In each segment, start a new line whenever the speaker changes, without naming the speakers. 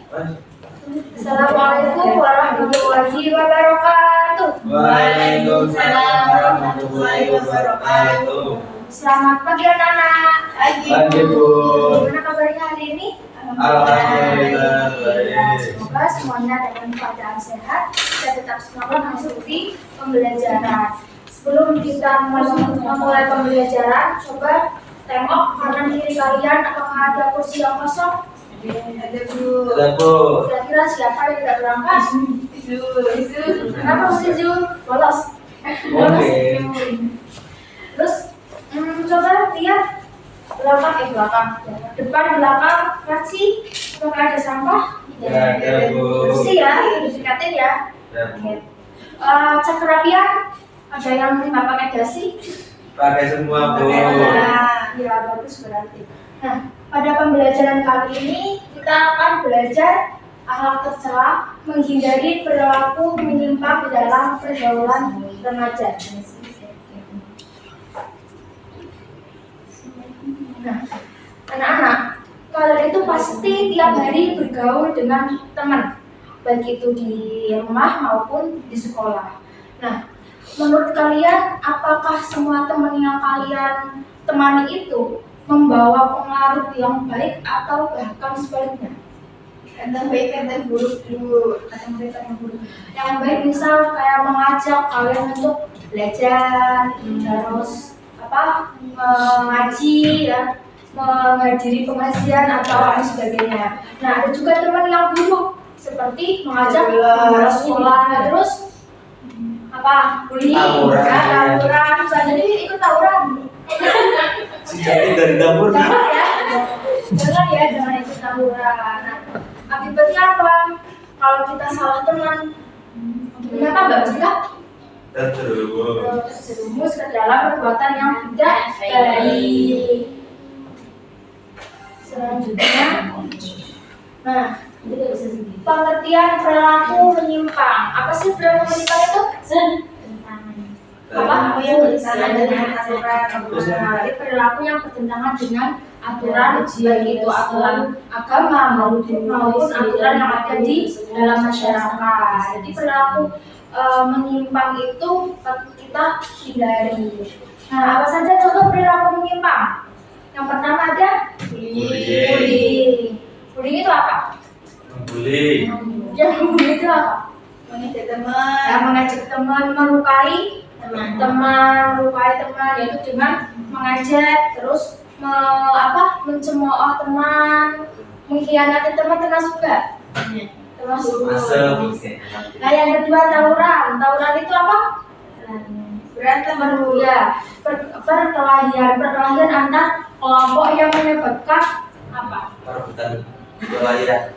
Assalamualaikum warahmatullahi wabarakatuh.
Waalaikumsalam warahmatullahi wabarakatuh.
Selamat pagi anak-anak.
Pagi Bu.
Gimana kabarnya hari ini?
Alhamdulillah baik.
Semoga semuanya dalam keadaan sehat dan tetap semangat mengikuti pembelajaran. Sebelum kita memulai pembelajaran, coba tengok kanan kiri kalian apakah ada kursi yang kosong?
Ada Bu.
Kira-kira siapa yang tidak berangkat? Itu. Kenapa mesti Ju? Bolos.
Oke.
Terus coba lihat belakang. Depan belakang fraksi apakah ada sampah?
Ada Bu.
Bersih ya, didekatin ya.
Oke.
Cek kerapian, ada yang nggak pakai dasi?
Pakai semua Bu.
Ya bagus berarti. Nah, pada pembelajaran kali ini kita akan belajar akhlak tercela, menghindari perilaku menyimpang dalam pergaulan remaja. Nah, anak-anak, kalian itu pasti tiap hari bergaul dengan teman, baik itu di rumah maupun di sekolah. Nah, menurut kalian, apakah semua teman yang kalian temani itu membawa pengaruh yang baik atau bahkan sebaliknya? Kadang baik, kadang buruk dulu. Yang baik misal kayak mengajak kalian untuk belajar, terus mengaji ya, menghadiri pengajian atau lain sebagainya. Nah, ada juga teman yang buruk seperti mengajak sekolah, terus bullying, tawuran, bisa jadi ikut tawuran.
Sejati dari dapur.
Jangan ikut tawuran. Nah, akibatnya apa? Kalau kita salah teman, kenapa nggak bisa? Terjerumus ke dalam perbuatan yang tidak baik. Selanjutnya, nah, pengertian perilaku menyimpang. Apa sih perilaku menyimpang itu? Bertentangan dengan aturan. Jadi perilaku yang bertentangan dengan aturan, baik itu aturan agama maupun aturan yang ada di dalam masyarakat. Jadi perilaku menyimpang itu patut kita hindari. Nah, apa saja contoh perilaku menyimpang? Yang pertama ada bullying. Bullying itu apa?
Membuli.
Yang membuli itu apa? Mengajak teman, melukai teman, yaitu dengan mengajak, terus mencemooh teman, mengkhianati teman, termasuk enggak? Termasuk. Nah, yang kedua tawuran itu apa? Berantem ya, perkelahian antar kelompok yang menyebabkan apa?
Perebutan wilayah.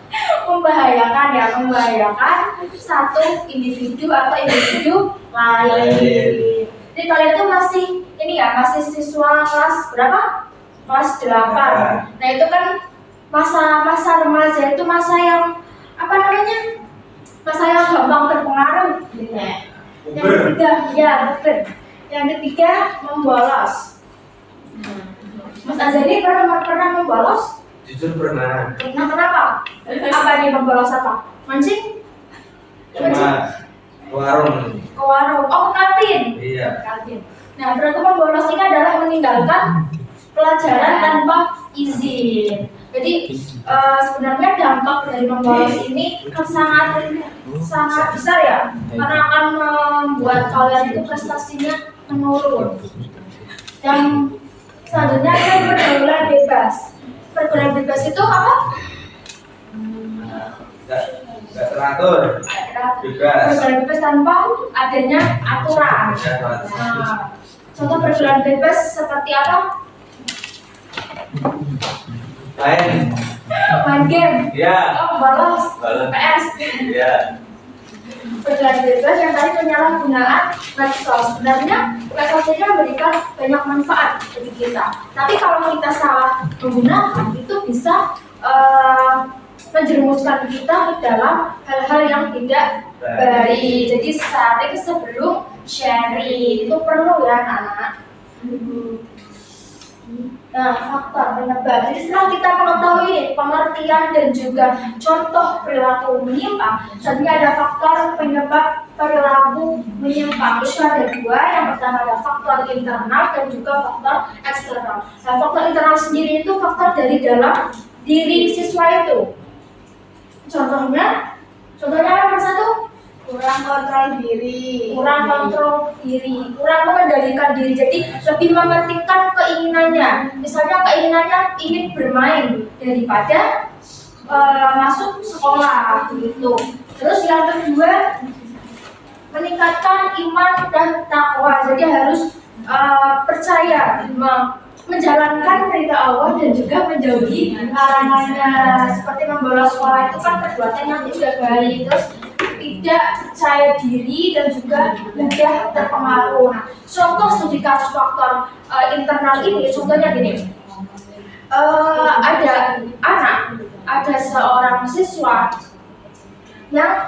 membahayakan satu individu atau individu lain. Jadi kalian itu masih siswa kelas berapa? Kelas 8. Nah, itu kan masa remaja itu masa yang masa yang gampang terpengaruh. Yang ketiga membolos. Mas Azali pernah membolos?
Jujur pernah.
Kenapa? Apa nih membolos apa? Mancing?
Cuma ke warung.
Ke warung. Oh, ke kantin.
Iya.
Kantin. Nah, perilaku membolos ini adalah meninggalkan pelajaran tanpa izin. Jadi sebenarnya dampak dari membolos ini kan sangat besar ya, karena akan membuat kalian itu prestasinya menurun. Yang selanjutnya ada pergaulan bebas. Pergaulan bebas itu apa?
Nggak teratur. Bebas.
Pergaulan bebas tanpa adanya aturan. Nah, contoh pergaulan bebas seperti apa? Main game.
Ya.
Bolos. PS.
Ya.
Pergaulan bebas yang tadi penyalahgunaan medsos. Sebenarnya medsos ini memberikan banyak manfaat bagi kita. Tapi kalau kita salah menggunakan, itu bisa menjerumuskan kita ke dalam hal-hal yang tidak baik. Jadi sering sebelum sharing itu perlu ya anak-anak. Nah, faktor penyebab. Jadi setelah kita mengetahui nih, pengertian dan juga contoh perilaku menyimpang, selanjutnya ada faktor penyebab perilaku menyimpang. Itu ada dua. Yang pertama ada faktor internal dan juga faktor eksternal. Nah, faktor internal sendiri itu faktor dari dalam diri siswa itu. Contohnya apa satu?
Kurang kontrol diri,
Kurang kontrol diri, kurang mengendalikan diri. Jadi lebih mementingkan keinginannya. Misalnya keinginannya ingin bermain daripada masuk sekolah gitu. Terus yang kedua, meningkatkan iman dan takwa. Jadi harus percaya, menjalankan perintah Allah dan juga menjauhi larangannya. Seperti membolos sekolah itu kan perbuatan yang tidak baik. Terus tidak percaya diri dan juga mudah terpengaruh. Nah, contoh studi kasus faktor internal ini, contohnya gini, ada seorang siswa yang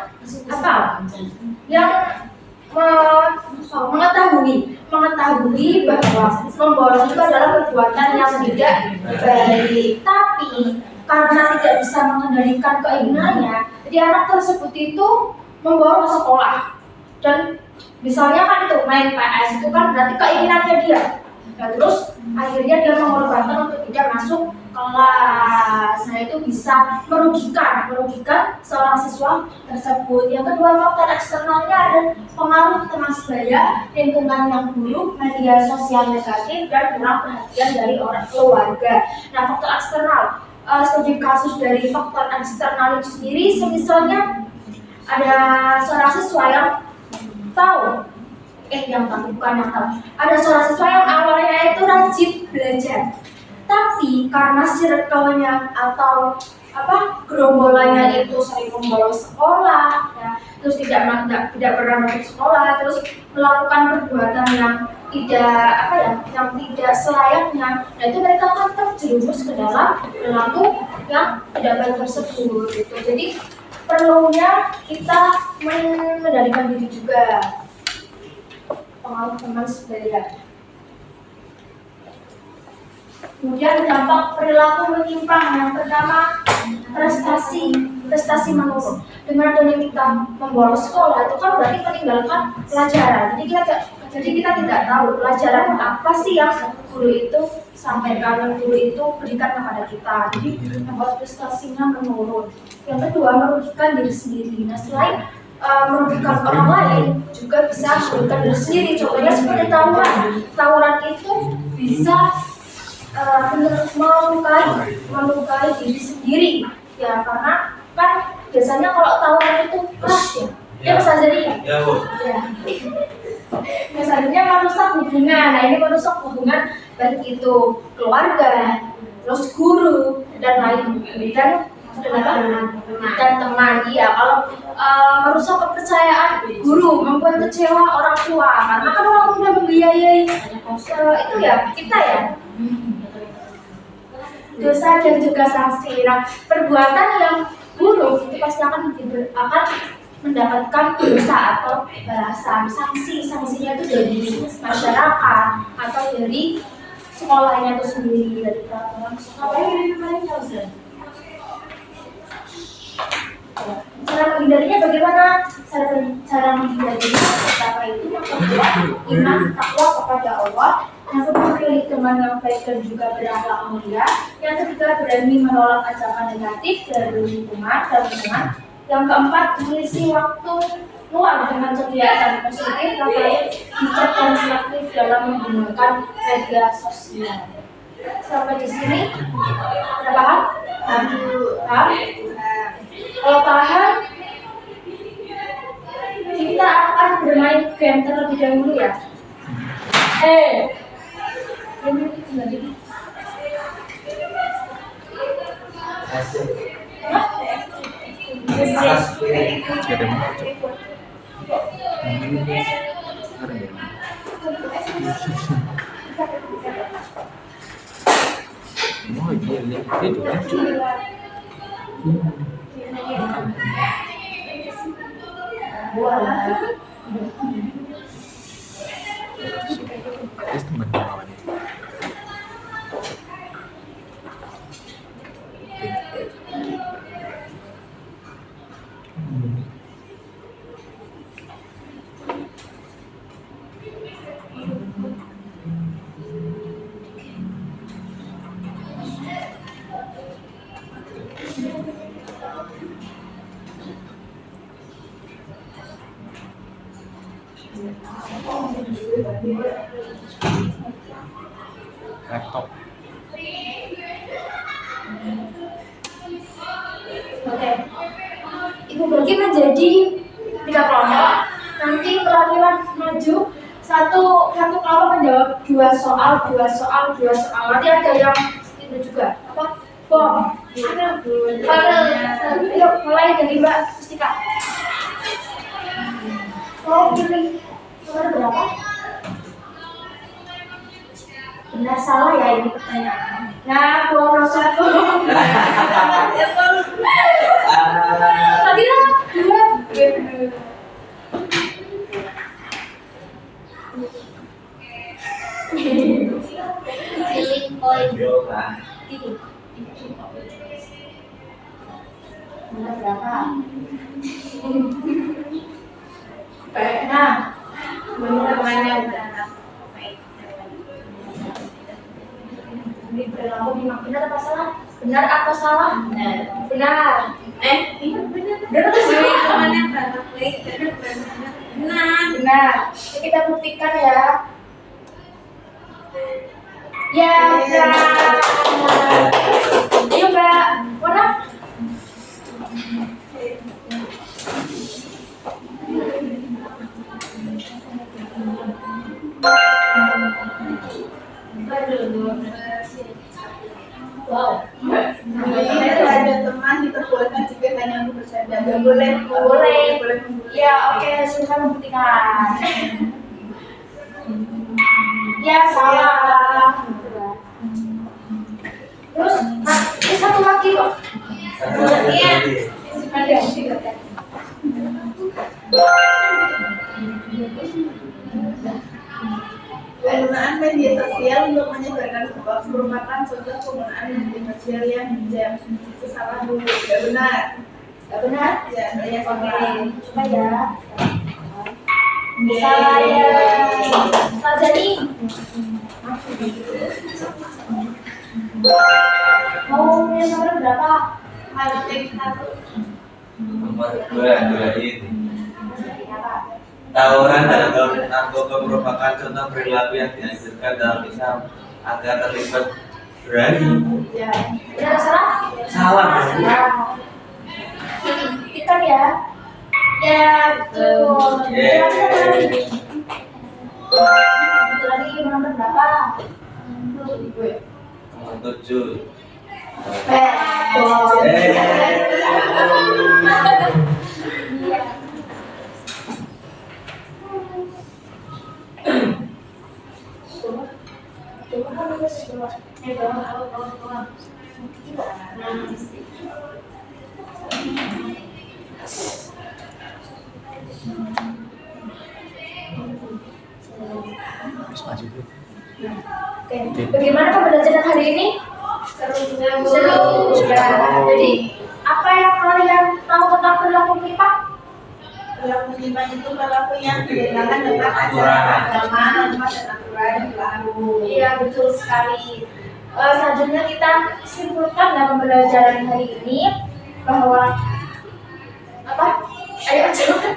mengetahui bahwa membolos itu adalah perbuatan yang tidak baik, tapi karena tidak bisa mengendalikan keinginannya, jadi anak tersebut itu membolos sekolah. Dan misalnya kan itu main PS itu kan berarti keinginannya dia. Nah, terus akhirnya dia mengorbankan untuk tidak masuk kelas. Nah, itu bisa merugikan seorang siswa tersebut. Yang kedua, faktor eksternalnya ada pengaruh teman sebaya, lingkungan yang buruk, media sosial negatif, dan kurang perhatian dari orang keluarga. Nah, faktor eksternal, studi kasus dari faktor eksternal itu sendiri, misalnya ada seorang siswa yang ada seorang siswa yang awalnya itu rajin belajar, tapi karena circle-nya atau gerombolannya itu sering membolos sekolah, ya, terus tidak pernah masuk sekolah, terus melakukan perbuatan yang tidak selayaknya, nah itu mereka akan terjerumus ke dalam perilaku yang tidak baik tersebut gitu. Jadi perlunya kita mengendalikan diri juga, pengaruh teman sebaya. Kemudian dampak perilaku menyimpang. Yang pertama, prestasi menurun. Dengan adanya kita membolos sekolah itu kan berarti meninggalkan pelajaran. Jadi kita tidak tahu pelajaran apa sih yang guru itu sampaikan, yang guru itu berikan kepada kita. Jadi membuat prestasinya menurun. Yang kedua, merugikan diri sendiri. Nah, selain merugikan orang lain, juga bisa merugikan diri sendiri. Contohnya seperti tawuran itu bisa melukai diri sendiri, ya, karena kan biasanya kalau tawuran itu keras ya bisa jadi biasanya merusak hubungan. Nah, ini merusak hubungan baik itu keluarga, terus guru dan lain dan teman. Iya, kalau merusak kepercayaan guru, membuat kecewa orang tua, karena kan orang tua membiayai itu ya kita ya. Dosa dan juga sanksi. Nah, perbuatan yang buruk itu pasti akan mendapatkan dosa atau balasan. Sanksinya itu dari masyarakat atau dari sekolahnya itu sendiri, dari peraturan sekolah. Cara menghindarinya bagaimana? Cara menghindarinya pertama itu yang kedua, iman takwa kepada Allah. Yang kedua, pilih teman yang baik dan juga berakhlak mulia. Yang ketiga, berani menolak ajakan negatif dari lingkungan dan teman. Yang keempat, mengisi waktu luang dengan kegiatan positif, terkait bijak dan selektif dalam menggunakan media sosial. Sampai di sini, ada paham? Paham? Kalau paham, kita akan bermain game terlebih dahulu ya.
Laptop.
Oke. Ibu bagi menjadi 3 kelompok. Nanti perwakilan maju satu kelompok menjawab 2 soal. Nanti ada yang itu juga apa? Bom. Ayo mulai dari Mbak Mustika. Oh, pilih nomor berapa? Benar salah ya ini pertanyaan. Nah, 21. Tadi lah, dua.
Pilih poin.
Ini. Benar berapa? Nah, benar mana? Ini berlaku benar apa salah? Benar atau salah? Benar. Benar. Benar atau salah? Benar. Jadi kita buktikan ya. Ya, benar. Ayo Mbak, mana? Wow.
Jadi ada teman diperbolehkan jika hanya untuk bersandar. Nggak boleh.
Boleh. Ya, oke, silakan membuktikan. Ya, salah. Terus, nah, ini satu lagi kok. Iya. Ada.
Penggunaan media sosial untuk menyebarkan hoax merupakan contoh penggunaan media sosial yang bijak. Itu salah dulu. Tidak benar.
Tidak benar?
Ya, saya
Oke,
salah.
coba ya. Salah ya. Salah nih. Mau yang nomor berapa?
Harus satu.
Nomor 2 ini. Tawuran dalam narkoba merupakan contoh perilaku yang dianjurkan dalam Islam agar terlibat berani.
Ya. Benar salah?
Salah.
Kita ya. Ya, betul. Betul lagi nomor berapa?
Nomor 7.
Oke, bagaimana pembelajaran hari ini? Seru. Ya. Jadi, apa yang kalian tahu tentang perilaku menyimpang?
Perilaku menyimpang itu perilaku yang bertentangan dengan ajaran agama, norma dan aturan yang berlaku.
Iya, betul sekali. Selanjutnya kita simpulkan dalam pembelajaran hari ini bahwa apa? Ayo coba.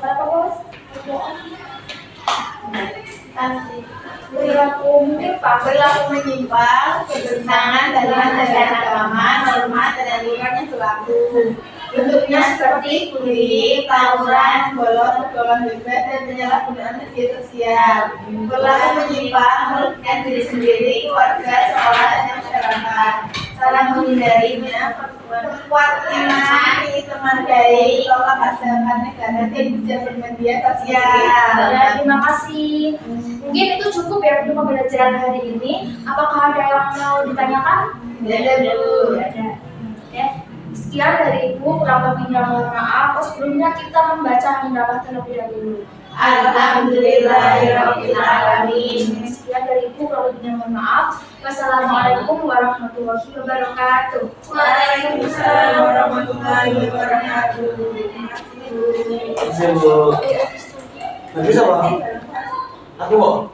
Berapa bos? Perilaku menyimpang.
Perilaku menyimpang bertentangan dengan ajaran agama, norma dan aturan yang berlaku. Bentuknya seperti bullying, tawuran, bolos, pergaulan bebas, dan penyalahgunaan media sosial. Perilaku menyimpang merugikan diri sendiri, keluarga, sekolah, dan masyarakat. Cara menghindari memperkuat iman, teman baik, tolak agama negara, dan bijak bermedia sosial.
Ya, terima kasih. Mungkin itu cukup ya untuk pembelajaran hari ini. Apakah ada yang mau ditanyakan?
Tidak ada, Bu.
Ada. Ya. Sekian dari Ibu, kurang lebihnya mohon maaf. Sebelumnya kita membaca hamdalah terlebih dahulu.
Alhamdulillahirabbil alamin.
Sekian dari Ibu, kurang Kalau lebihnya mohon maaf. Wassalamualaikum warahmatullahi wabarakatuh.
Waalaikumsalam warahmatullahi wabarakatuh.
Bisa Bu. Nggak bisa Pak. Aku mau.